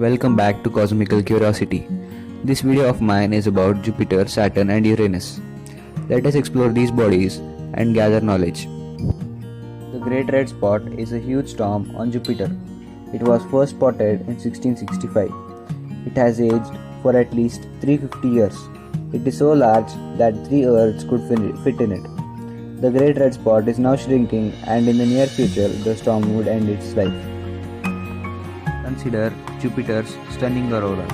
Welcome back to Cosmical Curiosity. This video of mine is about Jupiter, Saturn and Uranus. Let us explore these bodies and gather knowledge. The Great Red Spot is a huge storm on Jupiter. It was first spotted in 1665. It has aged for at least 350 years. It is so large that 3 Earths could fit in it. The Great Red Spot is now shrinking, and in the near future the storm would end its life. Consider Jupiter's stunning auroras.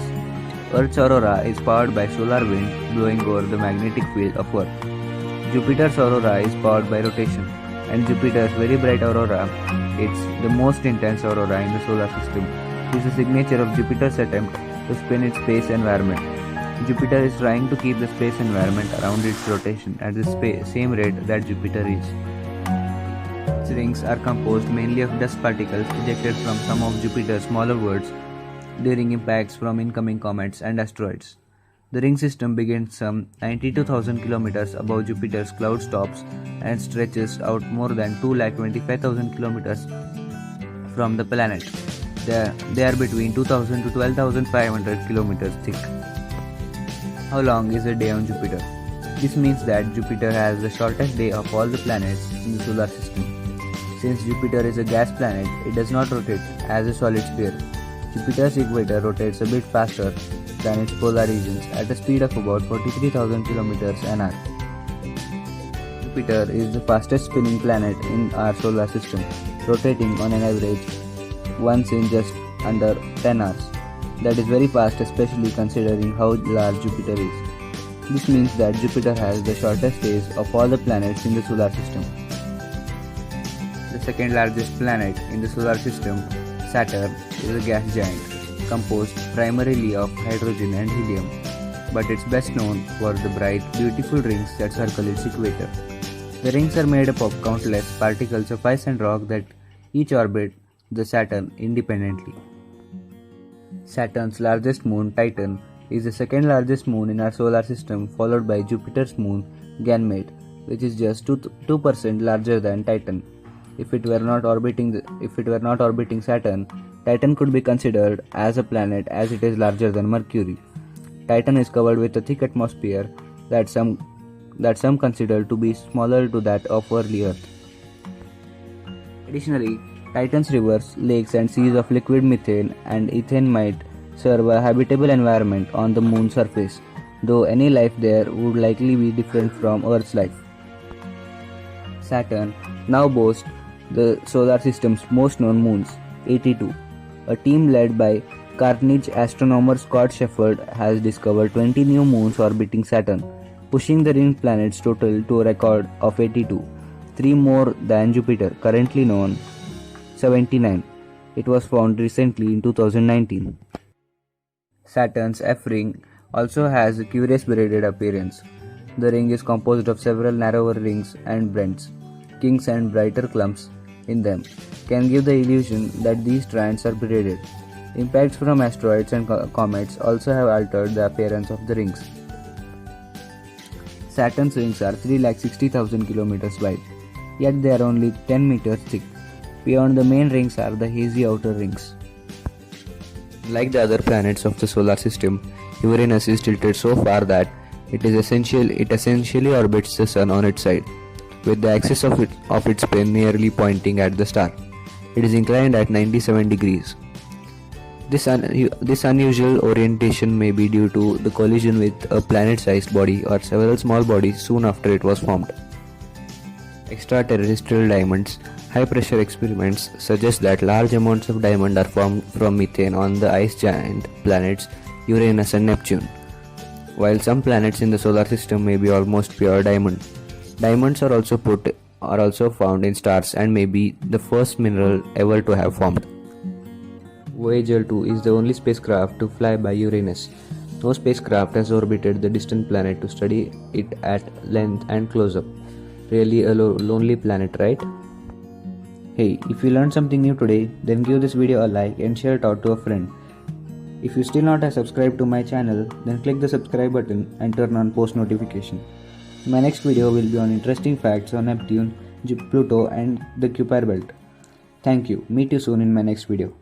Earth's aurora is powered by solar wind blowing over the magnetic field of Earth. Jupiter's aurora is powered by rotation, and Jupiter's very bright aurora is the most intense aurora in the solar system. It is a signature of Jupiter's attempt to spin its space environment. Jupiter is trying to keep the space environment around its rotation at the same rate that Jupiter is. Its rings are composed mainly of dust particles ejected from some of Jupiter's smaller worlds during impacts from incoming comets and asteroids. The ring system begins some 92,000 kilometers above Jupiter's cloud tops and stretches out more than 225,000 kilometers from the planet. They are between 2,000 to 12,500 kilometers thick. How long is a day on Jupiter? This means that Jupiter has the shortest day of all the planets in the solar system. Since Jupiter is a gas planet, it does not rotate as a solid sphere. Jupiter's equator rotates a bit faster than its polar regions at a speed of about 43,000 km an hour. Jupiter is the fastest spinning planet in our solar system, rotating on an average once in just under 10 hours. That is very fast, especially considering how large Jupiter is. This means that Jupiter has the shortest days of all the planets in the solar system. The second largest planet in the solar system, Saturn, is a gas giant, composed primarily of hydrogen and helium, but it's best known for the bright, beautiful rings that circle its equator. The rings are made up of countless particles of ice and rock that each orbit the Saturn independently. Saturn's largest moon, Titan, is the second largest moon in our solar system, followed by Jupiter's moon, Ganymede, which is just 2% larger than Titan. If it were not orbiting Saturn, Titan could be considered as a planet as it is larger than Mercury. Titan is covered with a thick atmosphere that some consider to be smaller to that of early Earth. Additionally, Titan's rivers, lakes and seas of liquid methane and ethane might serve a habitable environment on the moon's surface, though any life there would likely be different from Earth's life. Saturn now boasts the solar system's most known moons, 82. A team led by Carnegie astronomer Scott Shepherd has discovered 20 new moons orbiting Saturn, pushing the ringed planet's total to a record of 82, 3 more than Jupiter, currently known 79. It was found recently in 2019. Saturn's F-ring also has a curious braided appearance. The ring is composed of several narrower rings and bends. Kinks and brighter clumps in them can give the illusion that these strands are braided. Impacts from asteroids and comets also have altered the appearance of the rings. Saturn's rings are 360,000 km wide, yet they are only 10 meters thick. Beyond the main rings are the hazy outer rings. Like the other planets of the solar system, Uranus is tilted so far that it essentially orbits the Sun on its side, with the axis of its spin nearly pointing at the star. It is inclined at 97 degrees. This unusual orientation may be due to the collision with a planet-sized body or several small bodies soon after it was formed. Extraterrestrial diamonds. High-pressure experiments suggest that large amounts of diamond are formed from methane on the ice giant planets Uranus and Neptune. While some planets in the solar system may be almost pure diamond, diamonds are also found in stars and may be the first mineral ever to have formed. Voyager 2 is the only spacecraft to fly by Uranus. No spacecraft has orbited the distant planet to study it at length and close up. Really a lonely planet, right? Hey, if you learned something new today, then give this video a like and share it out to a friend. If you still not have subscribed to my channel, then click the subscribe button and turn on post notification. My next video will be on interesting facts on Neptune, Pluto and the Kuiper belt. Thank you. Meet you soon in my next video.